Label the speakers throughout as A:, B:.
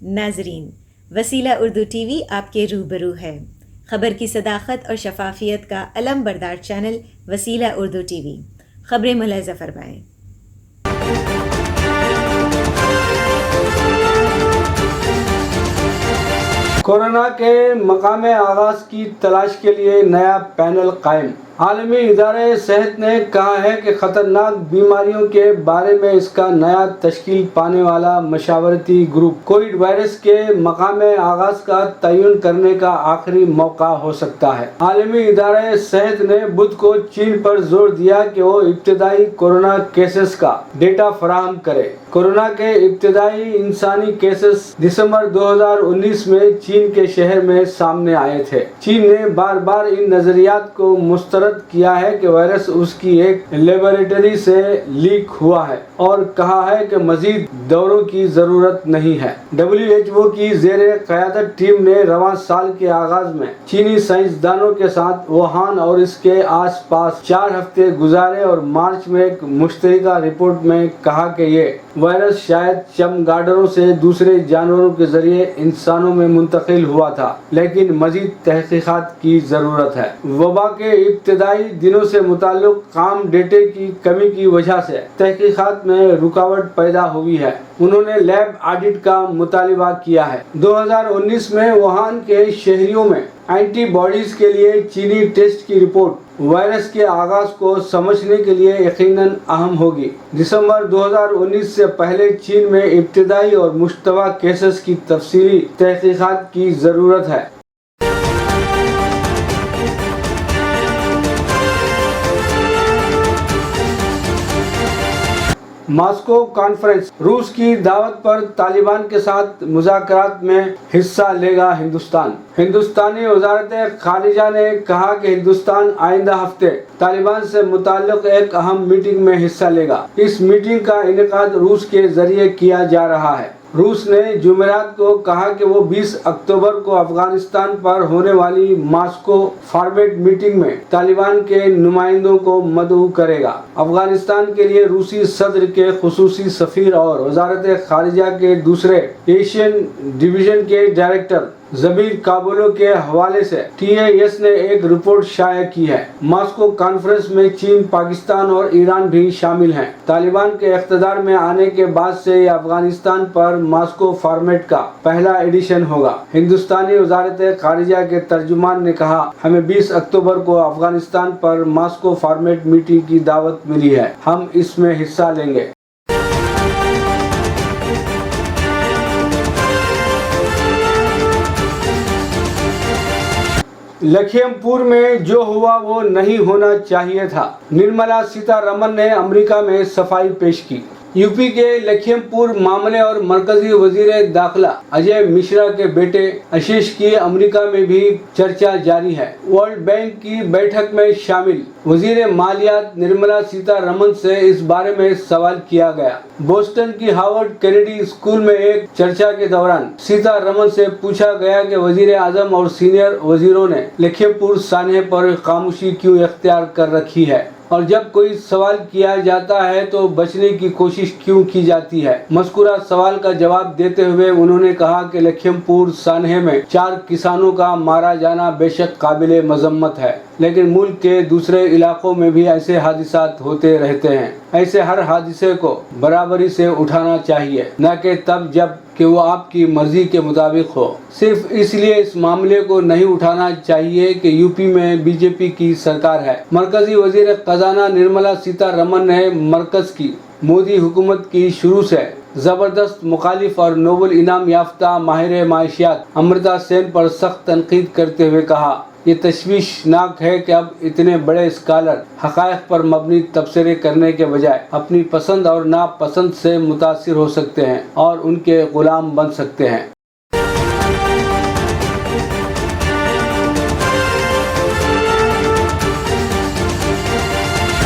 A: ناظرین، وسیلہ Urdu T V آپ کے روبرو ہے۔ خبر کی صداقت اور شفافیت کا علم بردار چینل وسیلہ اردو ٹی وی۔ خبریں ملاحظہ فرمائیں۔
B: کورونا کے مقام آغاز کی تلاش کے لیے نیا پینل قائم۔ عالمی ادارہ صحت نے کہا ہے کہ خطرناک بیماریوں کے بارے میں اس کا نیا تشکیل پانے والا مشاورتی گروپ کووڈ وائرس کے مقام آغاز کا تعین کرنے کا آخری موقع ہو سکتا ہے۔ عالمی ادارہ صحت نے بدھ کو چین پر زور دیا کہ وہ ابتدائی کورونا کیسز کا ڈیٹا فراہم کرے۔ کورونا کے ابتدائی انسانی کیسز دسمبر 2019 میں چین کے شہر میں سامنے آئے تھے۔ چین نے بار بار ان نظریات کو مسترد کیا ہے کہ وائرس اس کی ایک لیبارٹری سے لیک ہوا ہے اور کہا ہے کہ مزید دوروں کی ضرورت نہیں ہے۔ WHO کی زیر قیادت ٹیم نے رواں سال کے آغاز میں چینی سائنسدانوں کے ساتھ ووہان اور اس کے آس پاس 4 ہفتے گزارے اور مارچ میں ایک مشترکہ رپورٹ میں کہا کہ یہ وائرس شاید چمگادڑوں سے دوسرے جانوروں کے ذریعے انسانوں میں منتقل ہوا تھا، لیکن مزید تحقیقات کی ضرورت ہے۔ وبا کے ابتدائی دنوں سے متعلق خام ڈیٹے کی کمی کی وجہ سے تحقیقات میں رکاوٹ پیدا ہوئی ہے۔ انہوں نے لیب آڈٹ کا مطالبہ کیا ہے۔ 2019 میں ووہان کے شہریوں میں اینٹی باڈیز کے لیے چینی ٹیسٹ کی رپورٹ وائرس کے آغاز کو سمجھنے کے لیے یقیناً اہم ہوگی۔ دسمبر 2019 سے پہلے چین میں ابتدائی اور مشتبہ کیسز کی تفصیلی تحقیقات کی ضرورت ہے۔ ماسکو کانفرنس، روس کی دعوت پر طالبان کے ساتھ مذاکرات میں حصہ لے گا ہندوستان۔ ہندوستانی وزارت خارجہ نے کہا کہ ہندوستان آئندہ ہفتے طالبان سے متعلق ایک اہم میٹنگ میں حصہ لے گا۔ اس میٹنگ کا انعقاد روس کے ذریعے کیا جا رہا ہے۔ روس نے جمعرات کو کہا کہ وہ 20 اکتوبر کو افغانستان پر ہونے والی ماسکو فارمیٹ میٹنگ میں طالبان کے نمائندوں کو مدعو کرے گا۔ افغانستان کے لیے روسی صدر کے خصوصی سفیر اور وزارت خارجہ کے دوسرے ایشین ڈویژن کے ڈائریکٹر ضمیر کابولو کے حوالے سے TAS نے ایک رپورٹ شائع کی ہے۔ ماسکو کانفرنس میں چین، پاکستان اور ایران بھی شامل ہیں۔ طالبان کے اقتدار میں آنے کے بعد سے یہ افغانستان پر ماسکو فارمیٹ کا پہلا ایڈیشن ہوگا۔ ہندوستانی وزارت خارجہ کے ترجمان نے کہا، ہمیں 20 اکتوبر کو افغانستان پر ماسکو فارمیٹ میٹنگ کی دعوت ملی ہے، ہم اس میں حصہ لیں گے۔ لکھیم پور میں جو ہوا وہ نہیں ہونا چاہیے تھا، نرملا سیتا رمن نے امریکہ میں صفائی پیش کی۔ UP کے لکھیم پور معاملے اور مرکزی وزیر داخلہ اجے مشرا کے بیٹے آشیش کی امریکہ میں بھی چرچا جاری ہے۔ ورلڈ بینک کی بیٹھک میں شامل وزیر مالیات نرملا سیتا رمن سے اس بارے میں سوال کیا گیا۔ بوسٹن کی ہارورڈ کینیڈی اسکول میں ایک چرچا کے دوران سیتا رمن سے پوچھا گیا کہ وزیر اعظم اور سینئر وزیروں نے لکھیم پور سانحے پر خاموشی کیوں اختیار کر رکھی ہے، اور جب کوئی سوال کیا جاتا ہے تو بچنے کی کوشش کیوں کی جاتی ہے۔ مذکورہ سوال کا جواب دیتے ہوئے انہوں نے کہا کہ لکھیم پور سانحے میں 4 کسانوں کا مارا جانا بے شک قابل مذمت ہے، لیکن ملک کے دوسرے علاقوں میں بھی ایسے حادثات ہوتے رہتے ہیں۔ ایسے ہر حادثے کو برابری سے اٹھانا چاہیے، نہ کہ تب جب کہ وہ آپ کی مرضی کے مطابق ہو۔ صرف اس لیے اس معاملے کو نہیں اٹھانا چاہیے کہ UP میں BJP کی سرکار ہے۔ مرکزی وزیر خزانہ نرملا سیتا رمن نے مرکز کی مودی حکومت کی شروع سے زبردست مخالف اور نوبل انعام یافتہ ماہر معاشیات امرتا سین پر سخت تنقید کرتے ہوئے کہا، یہ تشویشناک ہے کہ اب اتنے بڑے اسکالر حقائق پر مبنی تبصرے کرنے کے بجائے اپنی پسند اور ناپسند سے متاثر ہو سکتے ہیں اور ان کے غلام بن سکتے ہیں۔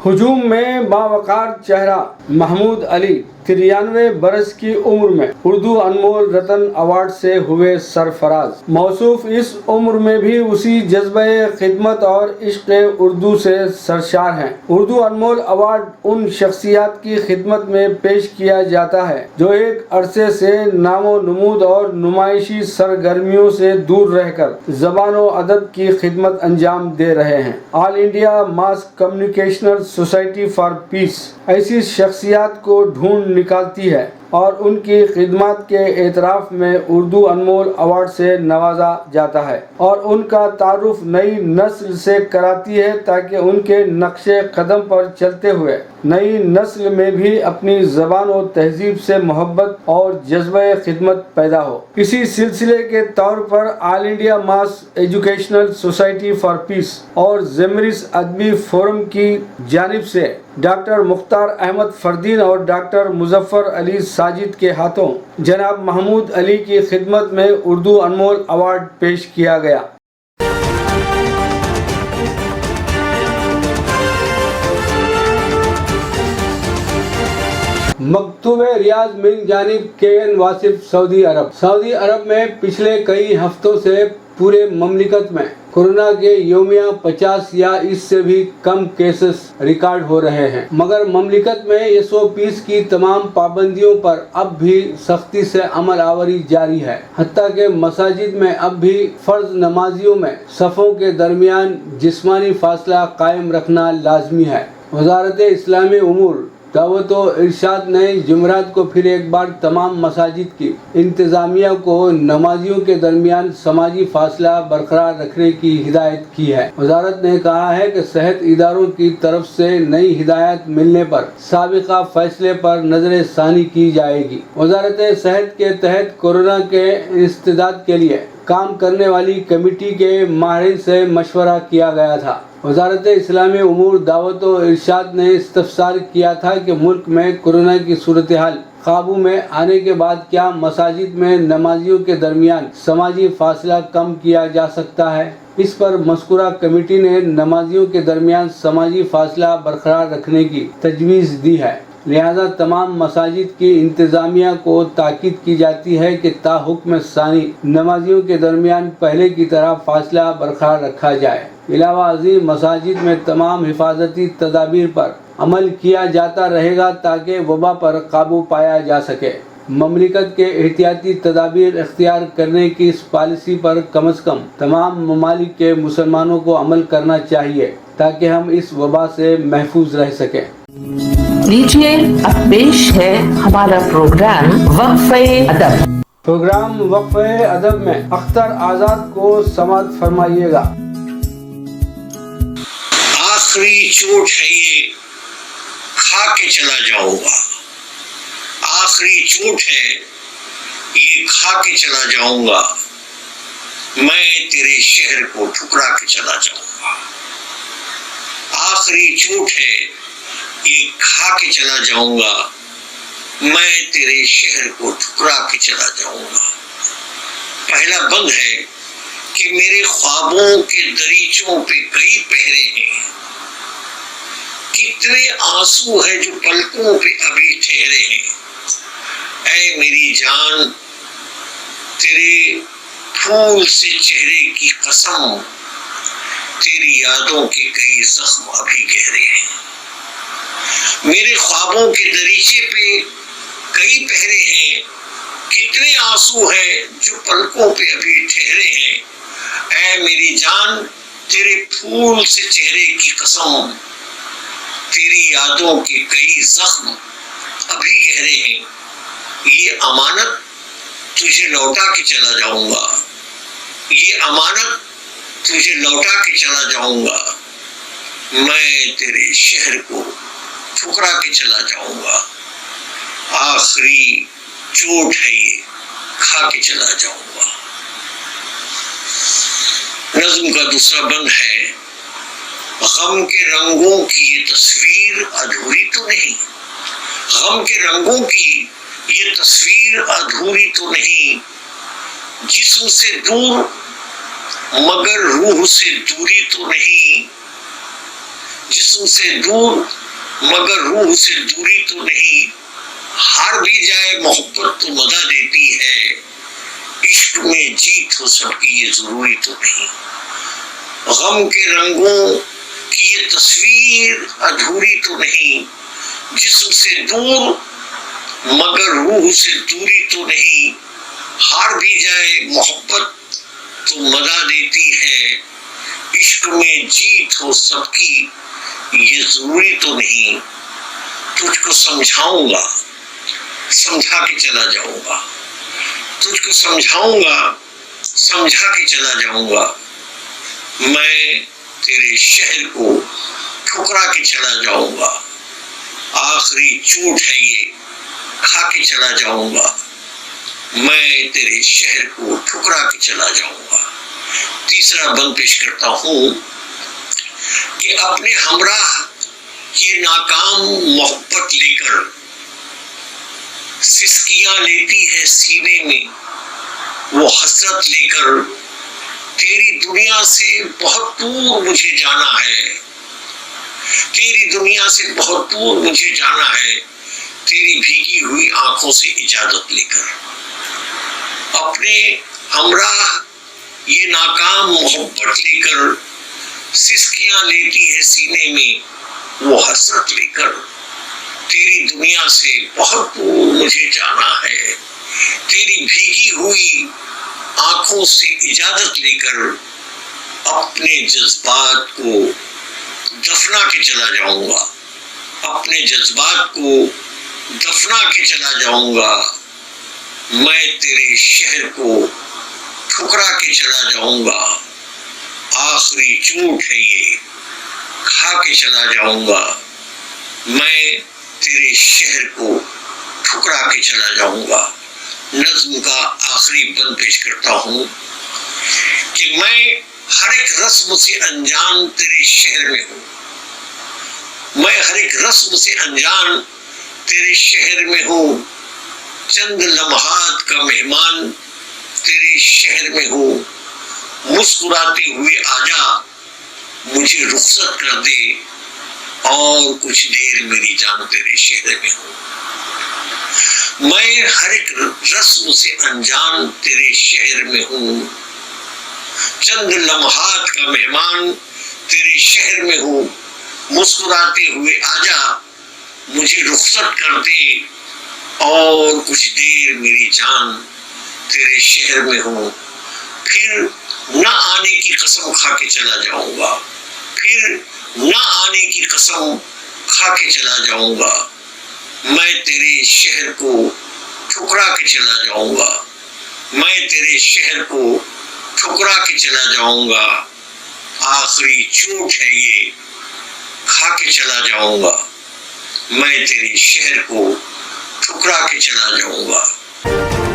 B: ہجوم میں باوقار چہرہ محمود علی 93 برس کی عمر میں اردو انمول رتن ایوارڈ سے ہوئے سرفراز. موصوف اس عمر میں بھی اسی جذبہ خدمت اور عشق اردو سے سرشار ہیں. اردو انمول ایوارڈ ان شخصیات کی خدمت میں پیش کیا جاتا ہے جو ایک عرصے سے نام و نمود اور نمائشی سرگرمیوں سے دور رہ کر زبان و ادب کی خدمت انجام دے رہے ہیں. آل انڈیا ماس کمیونیکیشنل سوسائٹی فار پیس ایسی شخصیات کو ڈھونڈ نکالتی ہے اور ان کی خدمات کے اعتراف میں اردو انمول ایوارڈ سے نوازا جاتا ہے اور ان کا تعارف نئی نسل سے کراتی ہے تاکہ ان کے نقش قدم پر چلتے ہوئے نئی نسل میں بھی اپنی زبان و تہذیب سے محبت اور جذبہ خدمت پیدا ہو. اسی سلسلے کے طور پر all India mass educational society for peace اور زمرس ادبی فورم کی جانب سے ڈاکٹر مختار احمد فردین اور ڈاکٹر مظفر علی ساجد کے ہاتھوں جناب محمود علی کی خدمت میں اردو انمول ایوارڈ پیش کیا گیا. مکتوب ریاض من جانب KN واصف سعودی عرب میں پچھلے کئی ہفتوں سے پورے مملکت میں کورونا کے یومیہ 50 یا اس سے بھی کم کیسز ریکارڈ ہو رہے ہیں، مگر مملکت میں SOPs کی تمام پابندیوں پر اب بھی سختی سے عمل آوری جاری ہے. حتیٰ کہ مساجد میں اب بھی فرض نمازیوں میں صفوں کے درمیان جسمانی فاصلہ قائم رکھنا لازمی ہے. وزارت اسلامی امور دعوت و ارشاد نے جمعرات کو پھر ایک بار تمام مساجد کی انتظامیہ کو نمازیوں کے درمیان سماجی فاصلہ برقرار رکھنے کی ہدایت کی ہے. وزارت نے کہا ہے کہ صحت اداروں کی طرف سے نئی ہدایات ملنے پر سابقہ فیصلے پر نظر ثانی کی جائے گی. وزارت صحت کے تحت کورونا کے انسداد کے لیے کام کرنے والی کمیٹی کے ماہرین سے مشورہ کیا گیا تھا. وزارت اسلامی امور دعوت و ارشاد نے استفسار کیا تھا کہ ملک میں کورونا کی صورتحال قابو میں آنے کے بعد کیا مساجد میں نمازیوں کے درمیان سماجی فاصلہ کم کیا جا سکتا ہے. اس پر مذکورہ کمیٹی نے نمازیوں کے درمیان سماجی فاصلہ برقرار رکھنے کی تجویز دی ہے. لہذا تمام مساجد کی انتظامیہ کو تاکید کی جاتی ہے کہ تا حکم ثانی نمازیوں کے درمیان پہلے کی طرح فاصلہ برقرار رکھا جائے. علاوہ ازیں مساجد میں تمام حفاظتی تدابیر پر عمل کیا جاتا رہے گا تاکہ وبا پر قابو پایا جا سکے. مملکت کے احتیاطی تدابیر اختیار کرنے کی اس پالیسی پر کم از کم تمام ممالک کے مسلمانوں کو عمل کرنا چاہیے تاکہ ہم اس وبا سے محفوظ رہ سکیں.
C: لیجیے اب پیش ہے ہمارا پروگرام وقفہ ادب.
B: پروگرام وقفہ ادب میں اختر آزاد کو سماعت فرمائیے گا.
D: آخری چوٹ ہے یہ، کھا کے چلا جاؤں گا. آخری چوٹ ہے یہ، کھا کے چلا جاؤں گا. میں تیرے شہر کو ٹھکرا کے چلا جاؤں گا. آخری چوٹ ہے یہ، کھا کے چلا جاؤں گا. میں تیرے شہر کو ٹھکرا کے چلا جاؤں گا. پہلا بند ہے کہ میرے خوابوں کے دریچوں پہ کئی پہرے ہیں. کتنے آنسو ہیں جو پلکوں پہ ابھی ٹھہرے ہیں. اے میری جان، تیرے پھول سے چہرے کی قسم، تیری یادوں کے کئی زخم ابھی گہرے ہیں. میرے خوابوں کے دریچے پہ کئی پہرے ہیں. کتنے آنسو ہیں جو پلکوں پہ ابھی ٹھہرے ہیں. اے میری جان، تیرے پھول سے چہرے کی قسم، تیری یادوں کے کئی زخم ابھی گہرے ہیں. یہ امانت تجھے لوٹا کے چلا جاؤں گا. یہ امانت تجھے لوٹا کے چلا جاؤں گا. میں تیرے شہر کو ٹھکرا کے چلا جاؤں گا. آخری چوٹ ہے یہ، کھا کے چلا جاؤں گا. نظم کا دوسرا بند ہے، غم کے رنگوں کی یہ تصویر ادھوری تو نہیں. غم کے رنگوں کی یہ تصویر ادھوری تو نہیں. جسم سے دور مگر روح سے دوری تو نہیں. جسم سے دور مگر روح سے دوری تو نہیں. ہار بھی جائے محبت تو مزہ دیتی ہے، عشق میں جیت ہو سب کی یہ ضروری تو نہیں، غم کے رنگوں کی یہ تصویر ادھوری تو نہیں، جسم سے دور مگر روح سے دوری تو نہیں، ہار بھی جائے محبت تو مزہ دیتی ہے، عشق میں جیت ہو سب کی یہ ضروری تو نہیں، تجھ کو سمجھاؤں گا سمجھا کے چلا جاؤں گا، تجھ کو سمجھاؤں گا سمجھا کے چلا جاؤں گا، میں تیرے شہر کو ٹھکرا کے چلا جاؤں گا، آخری چوٹ ہے یہ کھا کے چلا جاؤں گا، میں تیرے شہر کو ٹھکرا کے چلا جاؤں گا۔ تیسرا بند پیش کرتا ہوں کہ اپنے ہمراہ یہ ناکام محبت لے کر سسکیاں لیتی ہے سینے میں، وہ حسرت لے کر تیری دنیا سے بہت دور مجھے جانا ہے، تیری دنیا سے بہت دور مجھے جانا ہے، تیری بھیگی ہوئی آنکھوں سے اجازت لے کر۔ اپنے ہمراہ یہ ناکام محبت لے کر سسکیاں لیتی ہے سینے میں، وہ حسرت لے کر تیری دنیا سے بہت دور مجھے جانا ہے، تیری بھیگی ہوئی آنکھوں سے اجازت لے کر اپنے جذبات کو دفنا کے چلا جاؤں گا، اپنے جذبات کو دفنا کے چلا جاؤں گا، میں تیرے شہر کو ٹھکرا کے چلا جاؤں گا، آخری چوٹ ہے یہ کھا کے چلا جاؤں گا، میں تیرے شہر کو ٹھکرا کے چلا جاؤں گا۔ نظم کا آخری بند پیش کرتا ہوں کہ میں ہر ایک رسم سے انجان تیرے شہر میں ہوں، میں ہر ایک رسم سے انجان تیرے شہر میں ہوں، چند لمحات کا مہمان تیرے شہر میں ہوں، مسکراتے ہوئے آجا مجھے رخصت کر دے، اور کچھ دیر میری جان تیرے شہر میں ہوں، میں ہر ایک رسم سے انجان تیرے شہر میں ہوں، چند لمحات کا مہمان تیرے شہر میں ہوں، مسکراتے ہوئے آجا مجھے رخصت کر دے، اور کچھ دیر میری جان تیرے شہر میں ہوں، پھر نہ آنے کی قسم کھا کے چلا جاؤں گا، پھر نہ آنے کی قسم کھا کے چلا جاؤں گا، میں تیرے شہر کو ٹھکرا کے چلا جاؤں گا، میں تیرے شہر کو ٹھکرا کے چلا جاؤں گا، آخری چوٹ ہے یہ کھا کے چلا جاؤں گا، میں تیرے شہر کو ٹھکرا کے چلا جاؤں گا۔